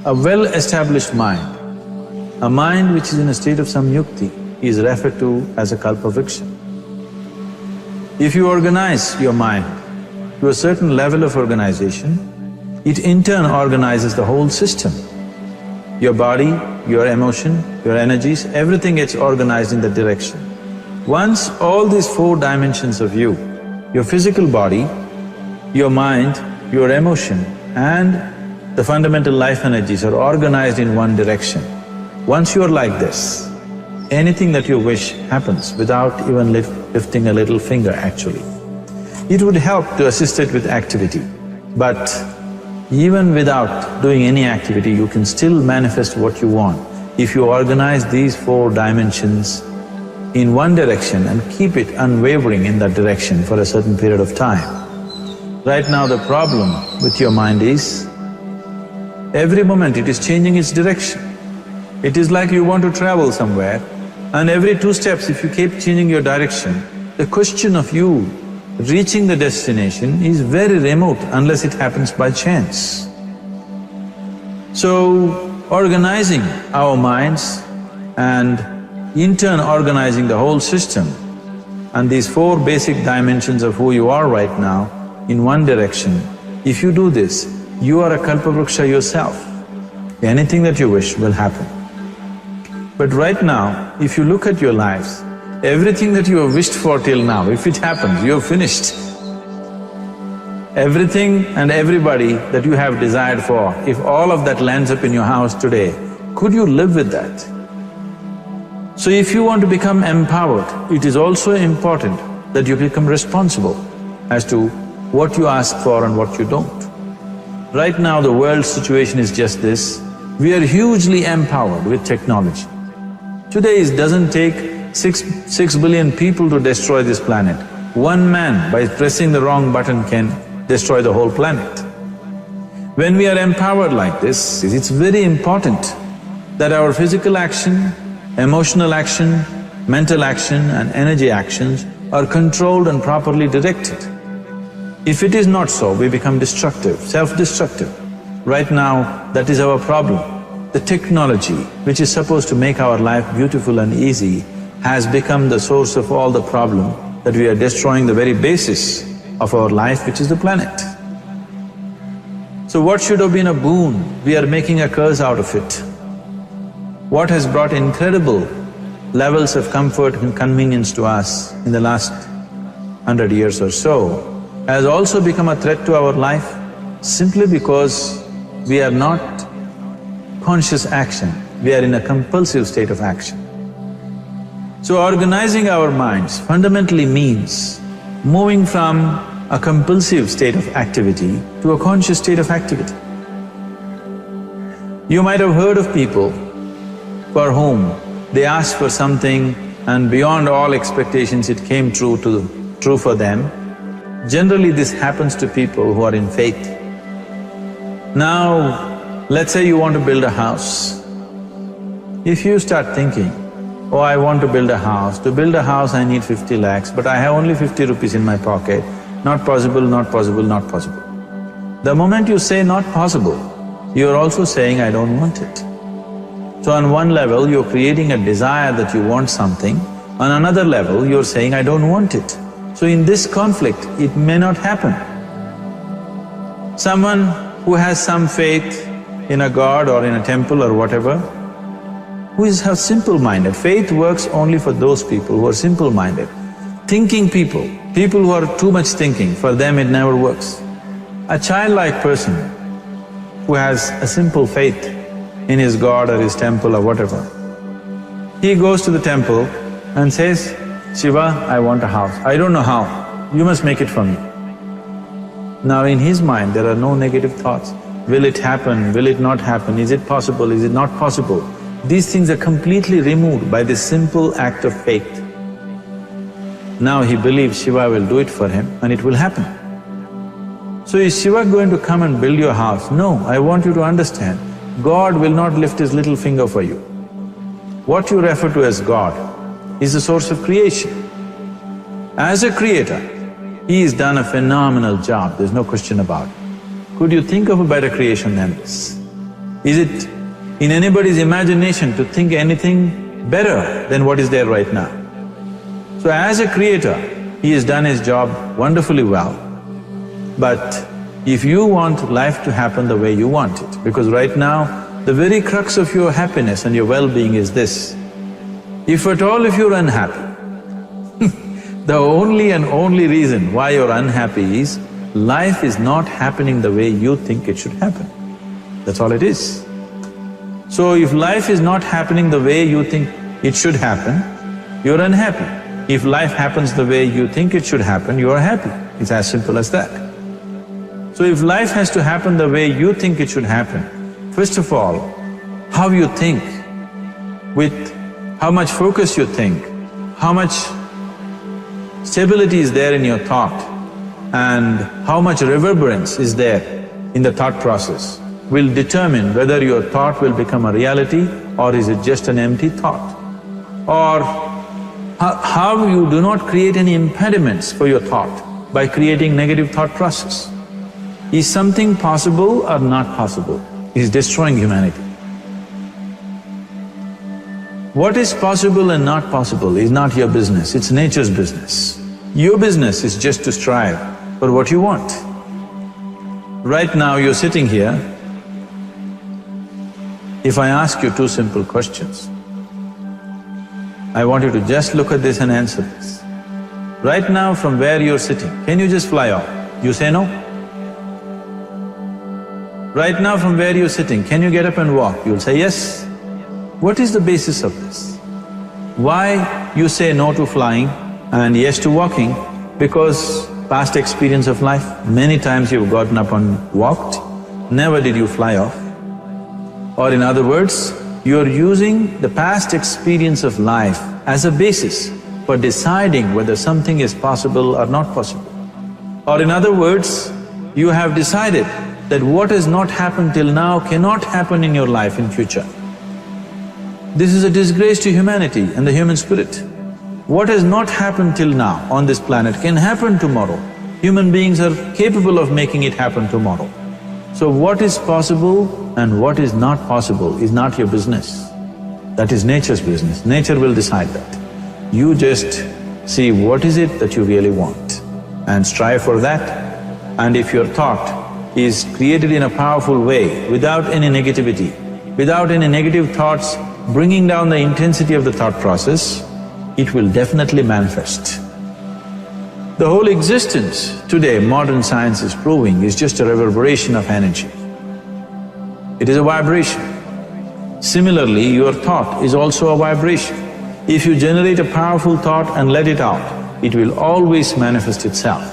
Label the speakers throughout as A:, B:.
A: A well-established mind, a mind which is in a state of samyukti, is referred to as a kalpavriksha. If you organize your mind to a certain level of organization, it in turn organizes the whole system. Your body, your emotion, your energies, everything gets organized in that direction. Once all these four dimensions of you, your physical body, your mind, your emotion and the fundamental life energies are organized in one direction. Once you're like this, anything that you wish happens without even lifting a little finger actually. It would help to assist it with activity, but even without doing any activity, you can still manifest what you want if you organize these four dimensions in one direction and keep it unwavering in that direction for a certain period of time. Right now the problem with your mind is, every moment it is changing its direction. It is like you want to travel somewhere and every 2 steps if you keep changing your direction, the question of you reaching the destination is very remote unless it happens by chance. So, organizing our minds and in turn organizing the whole system and these 4 basic dimensions of who you are right now in one direction, if you do this, you are a kalpavriksha yourself. Anything that you wish will happen. But right now, if you look at your lives, everything that you have wished for till now, if it happens, you have finished. Everything and everybody that you have desired for, if all of that lands up in your house today, could you live with that? So if you want to become empowered, it is also important that you become responsible as to what you ask for and what you don't. Right now the world's situation is just this, we are hugely empowered with technology. Today it doesn't take 6 billion people to destroy this planet. One man by pressing the wrong button can destroy the whole planet. When we are empowered like this, it's very important that our physical action, emotional action, mental action and energy actions are controlled and properly directed. If it is not so, we become destructive, self-destructive. Right now, that is our problem. The technology, which is supposed to make our life beautiful and easy, has become the source of all the problem that we are destroying the very basis of our life, which is the planet. So what should have been a boon, we are making a curse out of it. What has brought incredible levels of comfort and convenience to us in the last 100 years or so has also become a threat to our life simply because we are not conscious action, we are in a compulsive state of action. So organizing our minds fundamentally means moving from a compulsive state of activity to a conscious state of activity. You might have heard of people for whom they asked for something and beyond all expectations it came true for them. Generally this happens to people who are in faith. Now, let's say you want to build a house. If you start thinking, oh, I want to build a house. To build a house I need 50 lakhs, but I have only 50 rupees in my pocket. Not possible, not possible, not possible. The moment you say not possible, you are also saying, I don't want it. So on one level, you're creating a desire that you want something, on another level, you're saying, I don't want it. So in this conflict, it may not happen. Someone who has some faith in a god or in a temple or whatever, who is simple-minded. Faith works only for those people who are simple-minded. Thinking people who are too much thinking, for them it never works. A childlike person who has a simple faith in his god or his temple or whatever, he goes to the temple and says, Shiva, I want a house. I don't know how, you must make it for me. Now in his mind there are no negative thoughts. Will it happen? Will it not happen? Is it possible? Is it not possible? These things are completely removed by this simple act of faith. Now he believes Shiva will do it for him and it will happen. So is Shiva going to come and build your house? No, I want you to understand, God will not lift his little finger for you. What you refer to as God is the source of creation. As a creator, he has done a phenomenal job, there's no question about it. Could you think of a better creation than this? Is it in anybody's imagination to think anything better than what is there right now? So as a creator, he has done his job wonderfully well. But if you want life to happen the way you want it, because right now, the very crux of your happiness and your well-being is this. If at all if you're unhappy, the only and only reason why you're unhappy is life is not happening the way you think it should happen. That's all it is. So if life is not happening the way you think it should happen, you're unhappy. If life happens the way you think it should happen, you are happy. It's as simple as that. So if life has to happen the way you think it should happen, first of all, how you think, with how much focus you think, how much stability is there in your thought, and how much reverberance is there in the thought process will determine whether your thought will become a reality or is it just an empty thought. Or how you do not create any impediments for your thought by creating negative thought process. Is something possible or not possible? Is destroying humanity. What is possible and not possible is not your business, it's nature's business. Your business is just to strive for what you want. Right now you're sitting here. If I ask you two simple questions, I want you to just look at this and answer this. Right now from where you're sitting, can you just fly off? You say no? Right now from where you're sitting, can you get up and walk? You'll say yes. What is the basis of this? Why you say no to flying and yes to walking? Because past experience of life, many times you've gotten up and walked, never did you fly off. Or in other words, you're using the past experience of life as a basis for deciding whether something is possible or not possible. Or in other words, you have decided that what has not happened till now cannot happen in your life in future. This is a disgrace to humanity and the human spirit. What has not happened till now on this planet can happen tomorrow. Human beings are capable of making it happen tomorrow. So what is possible and what is not possible is not your business. That is nature's business. Nature will decide that. You just see what is it that you really want and strive for that. And if your thought is created in a powerful way, without any negativity, without any negative thoughts bringing down the intensity of the thought process, it will definitely manifest. The whole existence today, modern science is proving, is just a reverberation of energy. It is a vibration. Similarly, your thought is also a vibration. If you generate a powerful thought and let it out, it will always manifest itself.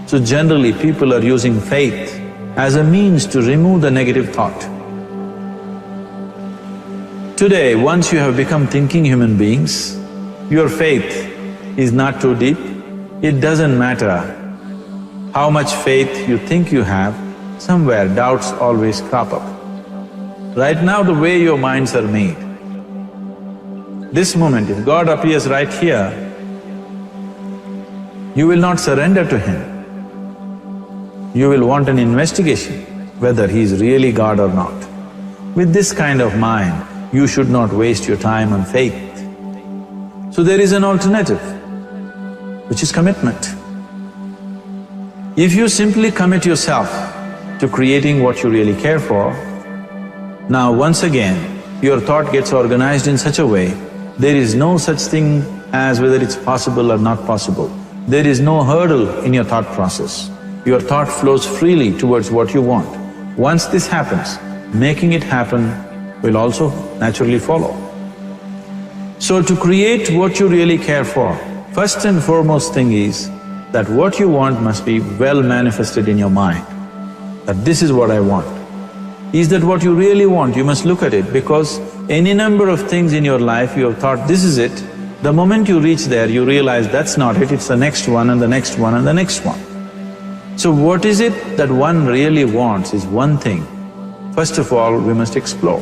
A: So generally, people are using faith as a means to remove the negative thought. Today, once you have become thinking human beings, your faith is not too deep. It doesn't matter how much faith you think you have, somewhere doubts always crop up. Right now, the way your minds are made, this moment, if God appears right here, you will not surrender to Him. You will want an investigation whether He is really God or not. With this kind of mind, you should not waste your time on faith. So there is an alternative, which is commitment. If you simply commit yourself to creating what you really care for, now once again, your thought gets organized in such a way, there is no such thing as whether it's possible or not possible. There is no hurdle in your thought process. Your thought flows freely towards what you want. Once this happens, making it happen will also naturally follow. So to create what you really care for, first and foremost thing is that what you want must be well manifested in your mind, that this is what I want. Is that what you really want? You must look at it, because any number of things in your life you have thought, this is it. The moment you reach there, you realize that's not it, it's the next one and the next one and the next one. So what is it that one really wants is one thing. First of all, we must explore.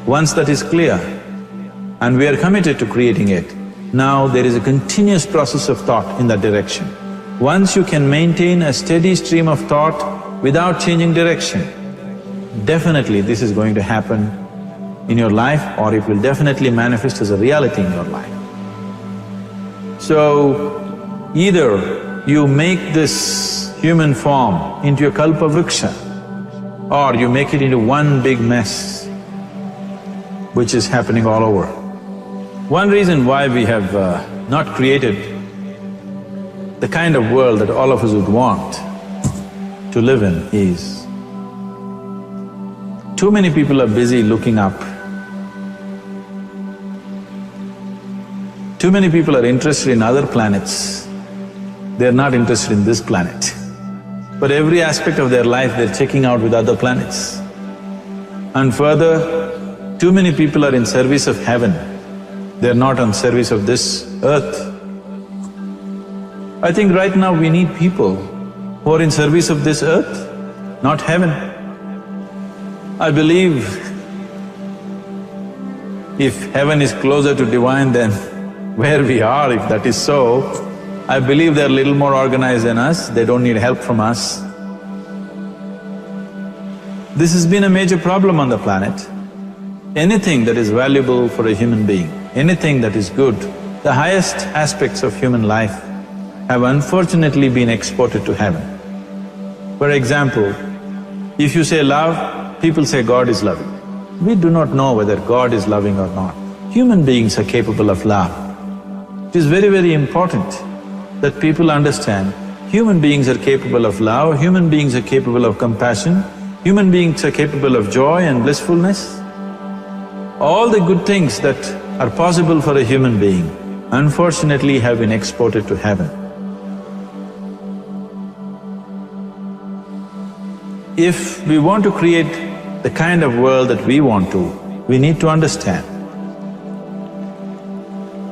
A: Once that is clear and we are committed to creating it, now there is a continuous process of thought in that direction. Once you can maintain a steady stream of thought without changing direction, definitely this is going to happen in your life, or it will definitely manifest as a reality in your life. So, either you make this human form into a kalpavriksha, or you make it into one big mess, which is happening all over. One reason why we have not created the kind of world that all of us would want to live in is, too many people are busy looking up. Too many people are interested in other planets, they're not interested in this planet. But every aspect of their life they're checking out with other planets. And further, too many people are in service of heaven, they're not on service of this earth. I think right now we need people who are in service of this earth, not heaven. I believe if heaven is closer to divine than where we are, if that is so, I believe they're a little more organized than us, they don't need help from us. This has been a major problem on the planet. Anything that is valuable for a human being, anything that is good, the highest aspects of human life have unfortunately been exported to heaven. For example, if you say love, people say God is loving. We do not know whether God is loving or not. Human beings are capable of love. It is very, very important that people understand human beings are capable of love, human beings are capable of compassion, human beings are capable of joy and blissfulness. All the good things that are possible for a human being, unfortunately have been exported to heaven. If we want to create the kind of world that we want to, we need to understand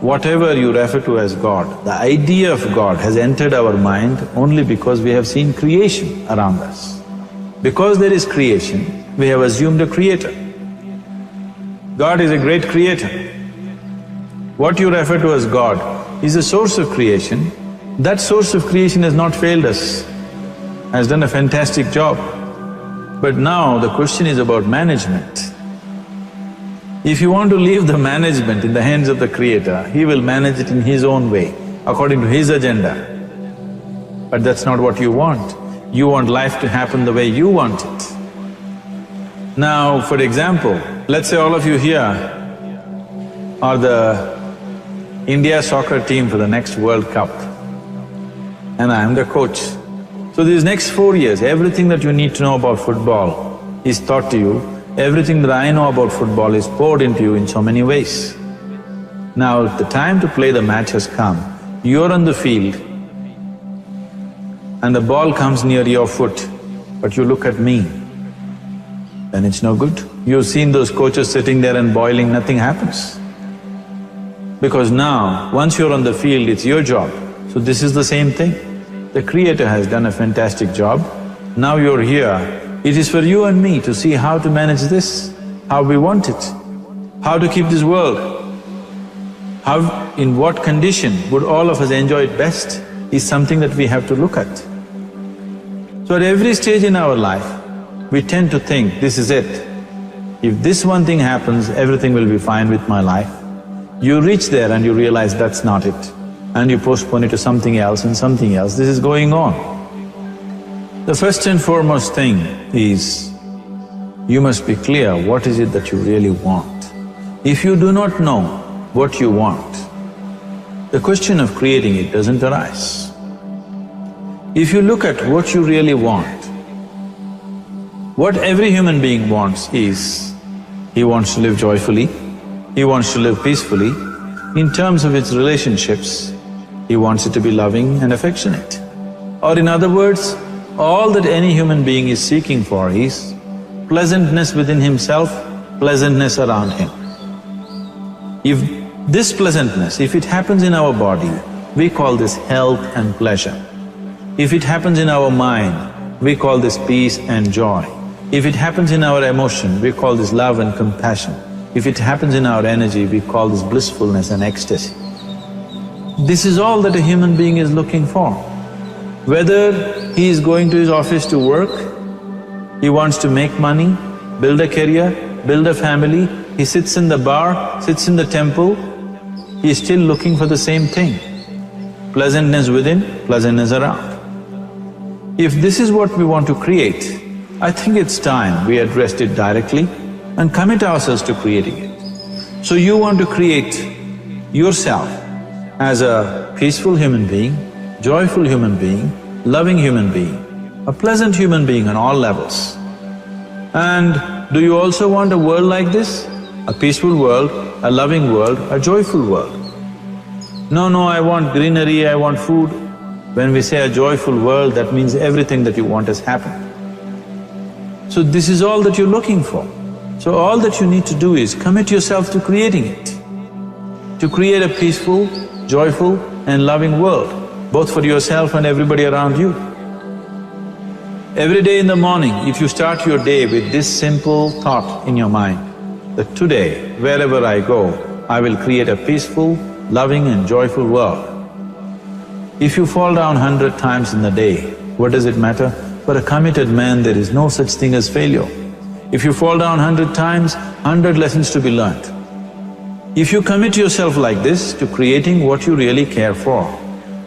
A: whatever you refer to as God, the idea of God has entered our mind only because we have seen creation around us. Because there is creation, we have assumed a creator. God is a great creator. What you refer to as God is a source of creation. That source of creation has not failed us, has done a fantastic job. But now the question is about management. If you want to leave the management in the hands of the Creator, He will manage it in His own way, according to His agenda. But that's not what you want. You want life to happen the way you want it. Now, for example, let's say all of you here are the India soccer team for the next World Cup, and I am the coach. So these next 4 years, everything that you need to know about football is taught to you. Everything that I know about football is poured into you in so many ways. Now, the time to play the match has come. You're on the field and the ball comes near your foot, but you look at me, then it's no good. You've seen those coaches sitting there and boiling, nothing happens. Because now, once you're on the field, it's your job. So this is the same thing. The Creator has done a fantastic job. Now you're here. It is for you and me to see how to manage this, how we want it, how to keep this world, how, in what condition would all of us enjoy it best is something that we have to look at. So at every stage in our life, we tend to think, this is it. If this one thing happens, everything will be fine with my life. You reach there and you realize that's not it, and you postpone it to something else and something else. This is going on. The first and foremost thing is, you must be clear what is it that you really want. If you do not know what you want, the question of creating it doesn't arise. If you look at what you really want, what every human being wants is, he wants to live joyfully, he wants to live peacefully. In terms of its relationships, he wants it to be loving and affectionate. Or in other words, all that any human being is seeking for is pleasantness within himself, pleasantness around him. If this pleasantness, if it happens in our body, we call this health and pleasure. If it happens in our mind, we call this peace and joy. If it happens in our emotion, we call this love and compassion. If it happens in our energy, we call this blissfulness and ecstasy. This is all that a human being is looking for. Whether he is going to his office to work, he wants to make money, build a career, build a family, he sits in the bar, sits in the temple, he is still looking for the same thing. Pleasantness within, pleasantness around. If this is what we want to create, I think it's time we addressed it directly and commit ourselves to creating it. So you want to create yourself as a peaceful human being, joyful human being, loving human being, a pleasant human being on all levels. And do you also want a world like this? A peaceful world, a loving world, a joyful world? No, I want greenery, I want food. When we say a joyful world, that means everything that you want has happened. So this is all that you're looking for. So all that you need to do is commit yourself to creating it, to create a peaceful, joyful and loving world, both for yourself and everybody around you. Every day in the morning, if you start your day with this simple thought in your mind, that today, wherever I go, I will create a peaceful, loving and joyful world. If you fall down 100 times in the day, what does it matter? For a committed man, there is no such thing as failure. If you fall down 100 times, 100 lessons to be learnt. If you commit yourself like this to creating what you really care for,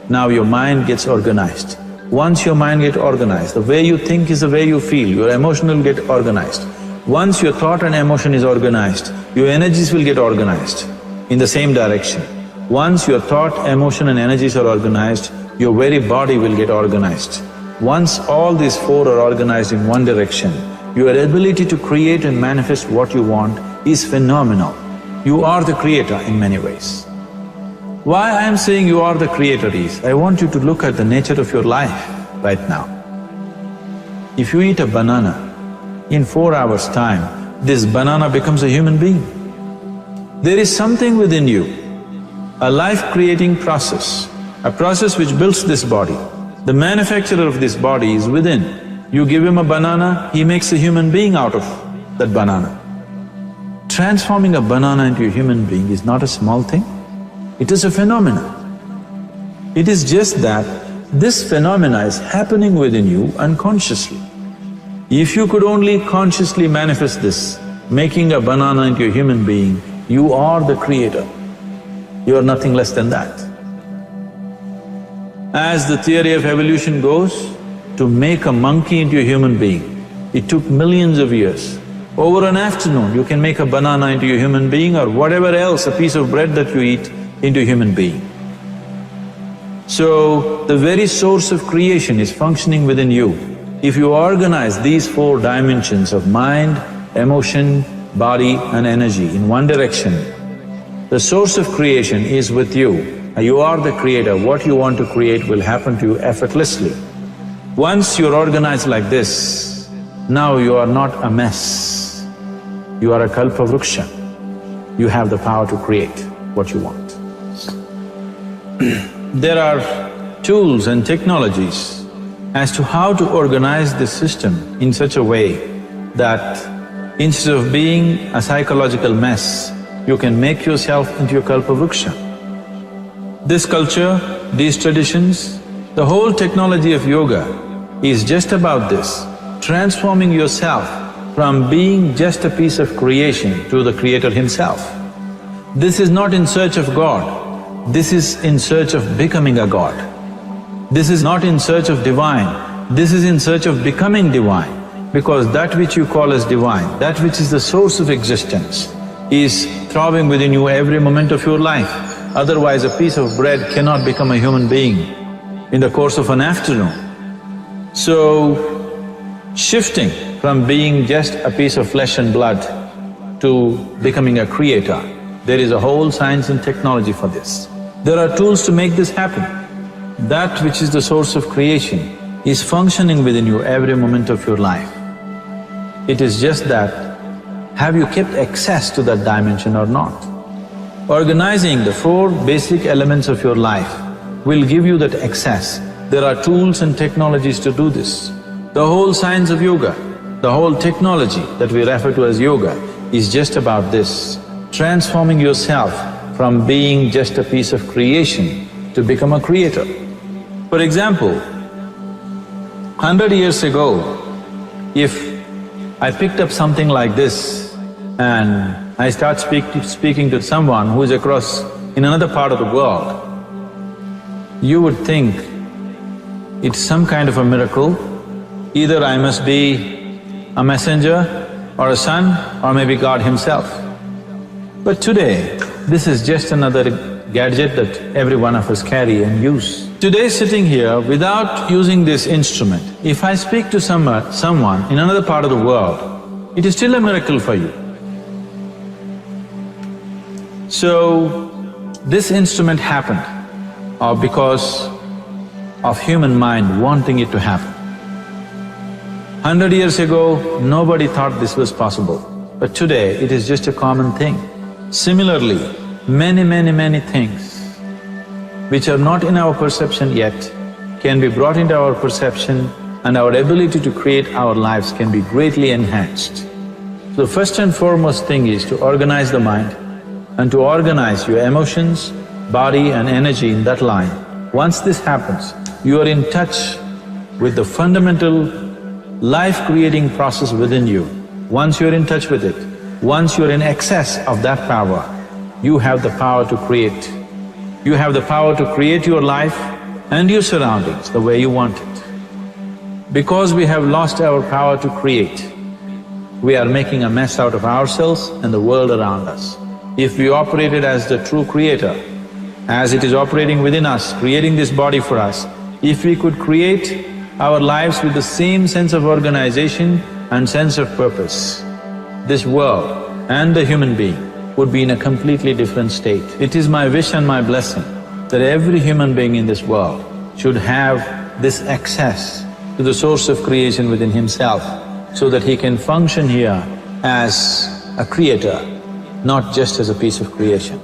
A: now your mind gets organized. Once your mind gets organized, the way you think is the way you feel, your emotion will get organized. Once your thought and emotion is organized, your energies will get organized in the same direction. Once your thought, emotion and energies are organized, your very body will get organized. Once all these four are organized in one direction, your ability to create and manifest what you want is phenomenal. You are the creator in many ways. Why I am saying you are the creator is, I want you to look at the nature of your life right now. If you eat a banana, in 4 hours' time, this banana becomes a human being. There is something within you, a life-creating process, a process which builds this body. The manufacturer of this body is within. You give him a banana, he makes a human being out of that banana. Transforming a banana into a human being is not a small thing. It is a phenomenon. It is just that this phenomena is happening within you unconsciously. If you could only consciously manifest this, making a banana into a human being, you are the creator. You are nothing less than that. As the theory of evolution goes, to make a monkey into a human being, it took millions of years. Over an afternoon, you can make a banana into a human being or whatever else, a piece of bread that you eat, into a human being. So, the very source of creation is functioning within you. If you organize these four dimensions of mind, emotion, body and energy in one direction, the source of creation is with you. You are the creator, what you want to create will happen to you effortlessly. Once you're organized like this, now you are not a mess, you are a kalpavruksha. You have the power to create what you want. There are tools and technologies as to how to organize this system in such a way that instead of being a psychological mess, you can make yourself into a kalpavruksha. This culture, these traditions, the whole technology of yoga is just about this, transforming yourself from being just a piece of creation to the creator himself. This is not in search of God, this is in search of becoming a God. This is not in search of divine, this is in search of becoming divine. Because that which you call as divine, that which is the source of existence, is throbbing within you every moment of your life. Otherwise, a piece of bread cannot become a human being in the course of an afternoon. So, shifting from being just a piece of flesh and blood to becoming a creator, there is a whole science and technology for this. There are tools to make this happen. That which is the source of creation is functioning within you every moment of your life. It is just that, have you kept access to that dimension or not? Organizing the four basic elements of your life will give you that access. There are tools and technologies to do this. The whole science of yoga, the whole technology that we refer to as yoga is just about this, transforming yourself from being just a piece of creation to become a creator. For example, 100 years ago, if I picked up something like this and I start speaking to someone who is across in another part of the world, you would think it's some kind of a miracle. Either I must be a messenger or a son or maybe God himself. But today, this is just another gadget that every one of us carry and use. Today sitting here, without using this instrument, if I speak to someone in another part of the world, it is still a miracle for you. So, this instrument happened because of human mind wanting it to happen. 100 years ago, nobody thought this was possible, but today it is just a common thing. Similarly, many things which are not in our perception yet can be brought into our perception and our ability to create our lives can be greatly enhanced. So the first and foremost thing is to organize the mind and to organize your emotions, body and energy in that line. Once this happens, you are in touch with the fundamental life-creating process within you. Once you're in touch with it, once you're in excess of that power, you have the power to create. You have the power to create your life and your surroundings the way you want it. Because we have lost our power to create, we are making a mess out of ourselves and the world around us. If we operated as the true creator, as it is operating within us, creating this body for us, if we could create our lives with the same sense of organization and sense of purpose, this world and the human being would be in a completely different state. It is my wish and my blessing that every human being in this world should have this access to the source of creation within himself so that he can function here as a creator, not just as a piece of creation.